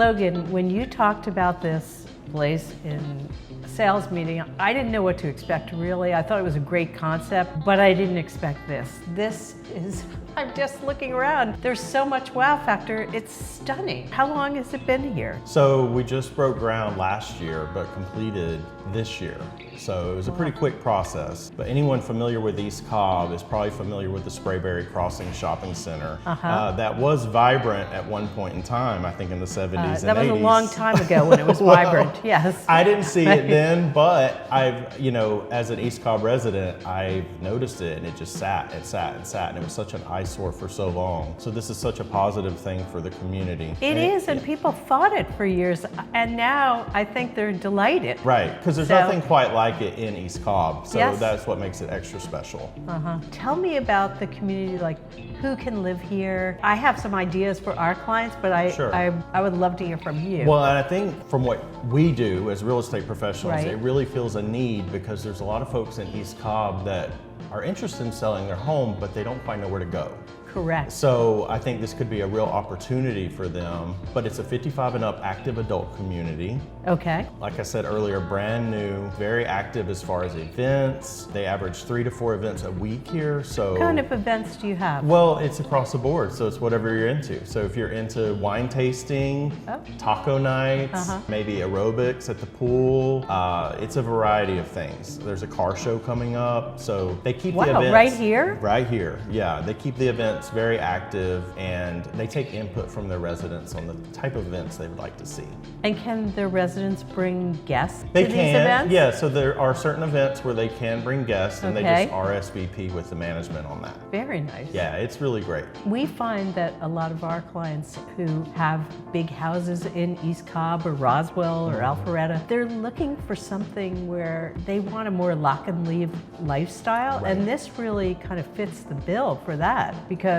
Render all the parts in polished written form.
Logan, when you talked about this place in a sales meeting, I didn't know what to expect really. I thought it was a great concept, but I didn't expect this. This is, I'm just looking around. There's so much wow factor, it's stunning. How long has it been here? So we just broke ground last year, but completed this year. So it was a pretty quick process. But anyone familiar with East Cobb is probably familiar with the Sprayberry Crossing Shopping Center. That was vibrant at one point in time, I think in the 70s and 80s. That was a long time ago when it was vibrant, yes. I didn't see it then, but I've, as an East Cobb resident, I've noticed it, and it just sat and sat and sat, and it was such an eyesore for so long. So this is such a positive thing for the community. It is, and people fought it for years, and now I think they're delighted. Right, because there's nothing quite like it in East Cobb, so Yes. that's what makes it extra special. Tell me about the community, like who can live here? I have some ideas for our clients, but I would love to hear from you. Well, and I think from what we do as real estate professionals, Right. it really feels a need, because there's a lot of folks in East Cobb that are interested in selling their home, but they don't quite know where to go. Correct. So I think this could be a real opportunity for them, but it's a 55 and up active adult community. Okay. Like I said earlier, brand new, very active as far as events. They average 3 to 4 events a week here. So What kind of events do you have? well, it's across the board, so it's whatever you're into. So if you're into wine tasting, taco nights, maybe aerobics at the pool, it's a variety of things. There's a car show coming up, so they keep the events right here? Right here, yeah. They keep the events very active, and they take input from their residents on the type of events they would like to see. And can the residents bring guests They to can, these events? yeah. So there are certain events where they can bring guests, and they Okay. just RSVP with the management on that. Very nice. Yeah, it's really great. We find that a lot of our clients who have big houses in East Cobb or Roswell or Alpharetta, they're looking for something where they want a more lock and leave lifestyle. Right. And this really kind of fits the bill for that, because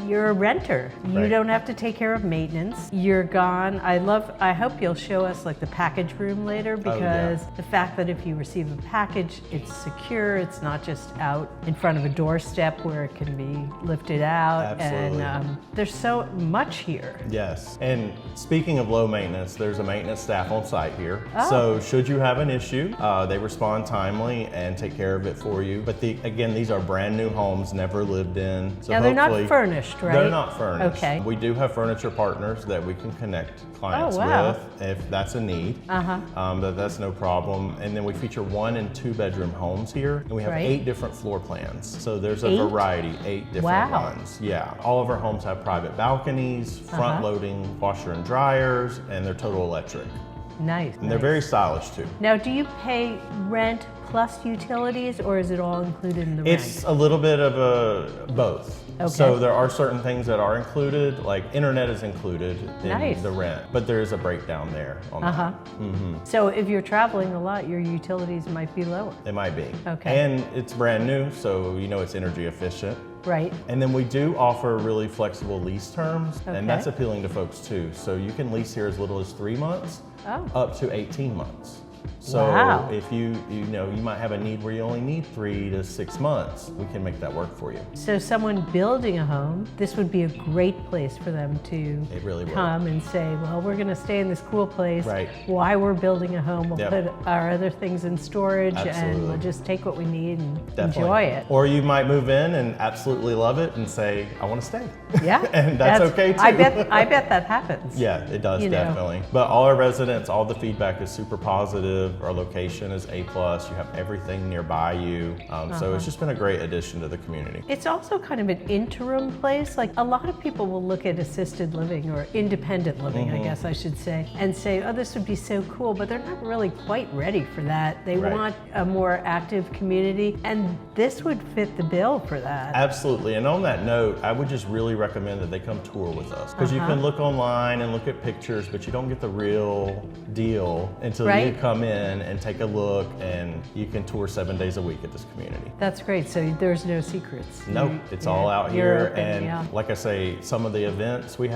you're a renter. You Right. don't have to take care of maintenance. You're gone. I hope you'll show us like the package room later, because the fact that if you receive a package, it's secure. It's not just out in front of a doorstep where it can be lifted out. Absolutely. And there's so much here. Yes, and speaking of low maintenance, there's a maintenance staff on site here. Oh. So should you have an issue, they respond timely and take care of it for you. But again, these are brand new homes, never lived in. So Now, they're not hopefully- furnished, right? They're not furnished. Okay. We do have furniture partners that we can connect clients wow. with if that's a need. That's no problem. And then we feature 1 and 2 bedroom homes here, and we have Right. 8 different floor plans. So there's a 8? variety, 8 different Wow. ones. Yeah, all of our homes have private balconies, front loading washer and dryers, and they're total electric. Nice. And they're very stylish too. Now, do you pay rent plus utilities, or is it all included in the rent? It's a little bit of a both. Okay. So there are certain things that are included, like internet is included in Nice. the rent, but there is a breakdown there on that. So if you're traveling a lot, your utilities might be lower, It might be. Okay. And it's brand new, so it's energy efficient. right? And then we do offer really flexible lease terms, Okay. and that's appealing to folks too. So you can lease here as little as 3 months up to 18 months. So Wow. if you might have a need where you only need 3 to 6 months, we can make that work for you. So someone building a home, this would be a great place for them to It really would. come and say, well, we're going to stay in this cool place. Right. Why we're building a home, we'll Yep. put our other things in storage, and Absolutely. we'll just take what we need and Definitely. enjoy it. Or you might move in and absolutely love it and say, I want to stay. Yeah. And that's okay too. I bet that happens. Yeah, it does, You know. definitely. But all our residents, all the feedback is super positive. Our location is A+. You have everything nearby you. So it's just been a great addition to the community. It's also kind of an interim place. Like, a lot of people will look at assisted living or independent living, I guess I should say, and say, oh, this would be so cool, but they're not really quite ready for that. They Right. want a more active community, and this would fit the bill for that. Absolutely. And on that note, I would just really recommend that they come tour with us, because you can look online and look at pictures, but you don't get the real deal until you Right. come in in and take a look, and you can tour 7 days a week at this community. That's great. So there's no secrets. Nope, it's all out You're here. open, And yeah. like I say, some of the events we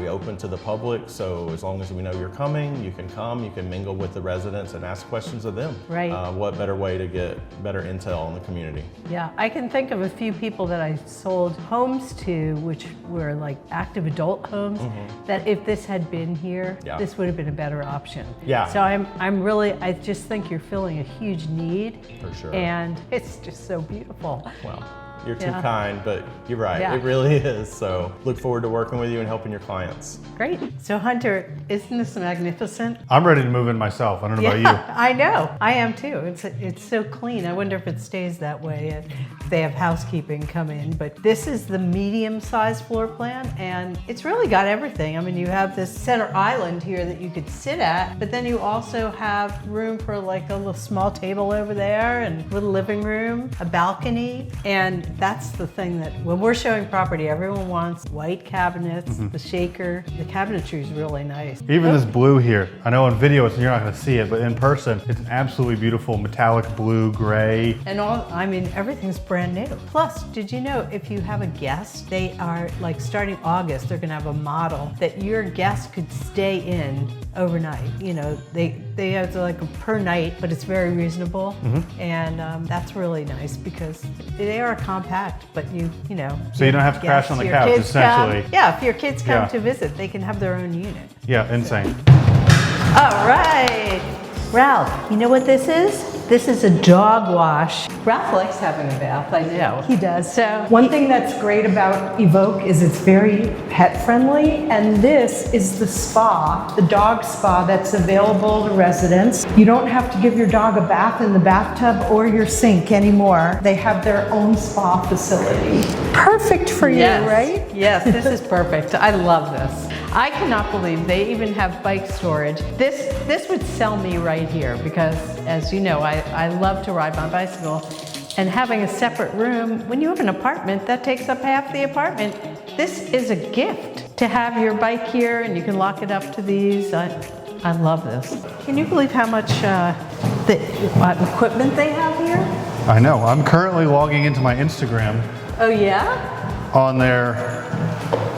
open to the public. So as long as we know you're coming, you can mingle with the residents and ask questions of them. Right. What better way to get better intel on the community? Yeah, I can think of a few people that I sold homes to, which were like active adult homes, that if this had been here, Yeah. this would have been a better option. Yeah. So I just think you're filling a huge need. For sure. And it's just so beautiful. Well, you're too Yeah. kind, but you're right. Yeah. It really is. So look forward to working with you and helping your clients. Great. So Hunter, isn't this magnificent? I'm ready to move in myself. I don't know about you. I know. I am too. It's so clean. I wonder if it stays that way if they have housekeeping come in. But this is the medium-sized floor plan, and it's really got everything. I mean, you have this center island here that you could sit at, but then you also have room for like a little small table over there, and a little living room, a balcony, and that's the thing that when we're showing property, everyone wants white cabinets, the shaker. The cabinetry is really nice. Even this blue here, I know on video you're not going to see it, but in person, it's an absolutely beautiful metallic blue, gray. And everything's brand new. Plus, did you know if you have a guest, they are like starting August, they're gonna have a model that your guest could stay in overnight. You know, they have like a per night, but it's very reasonable. And that's really nice because they are compact, but you know. So you don't have to crash on the your couch, kids essentially. if your kids come Yeah. to visit, they can have their own unit. Yeah, insane. All right. Ralph, you know what this is? This is a dog wash. Ralph likes having a bath, I know. He does. So one thing that's great about EVOQ is it's very pet friendly, and this is the spa, the dog spa that's available to residents. You don't have to give your dog a bath in the bathtub or your sink anymore. They have their own spa facility. Perfect for you, right? Yes, this is perfect. I love this. I cannot believe they even have bike storage. This would sell me right here because, as you know, I love to ride my bicycle, and having a separate room, when you have an apartment, that takes up half the apartment. This is a gift to have your bike here, and you can lock it up to these. I love this. Can you believe how much equipment they have here? I know. I'm currently logging into my Instagram Oh yeah? on their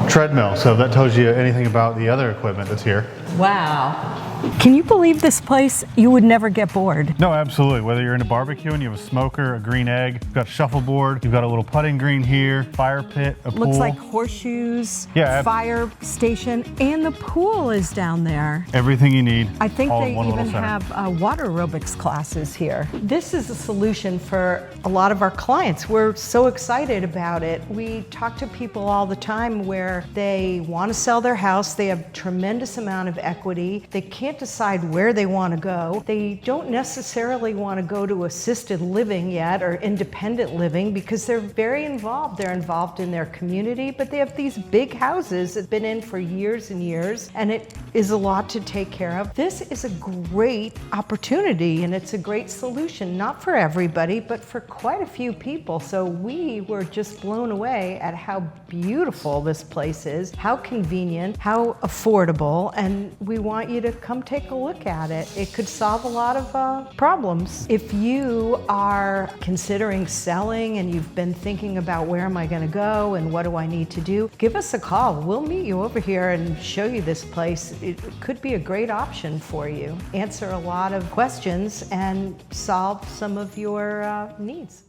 treadmill, so that tells you anything about the other equipment that's here. Wow. Can you believe this place? You would never get bored. No, absolutely. Whether you're into barbecue and you have a smoker, a green egg, you've got a shuffleboard, you've got a little putting green here, fire pit, a pool. Looks like horseshoes, Yeah. fire station, and the pool is down there. Everything you need. I think all they in one little even center. have water aerobics classes here. This is a solution for a lot of our clients. We're so excited about it. We talk to people all the time where they want to sell their house, they have tremendous amount of equity, they can't decide where they want to go. They don't necessarily want to go to assisted living yet or independent living because they're very involved. They're involved in their community, but they have these big houses that have been in for years and years, and it is a lot to take care of. This is a great opportunity, and it's a great solution, not for everybody, but for quite a few people. So we were just blown away at how beautiful this place is, how convenient, how affordable, and we want you to come take a look at it. It could solve a lot of problems. If you are considering selling and you've been thinking about where am I going to go and what do I need to do, give us a call. We'll meet you over here and show you this place. It could be a great option for you. Answer a lot of questions and solve some of your needs.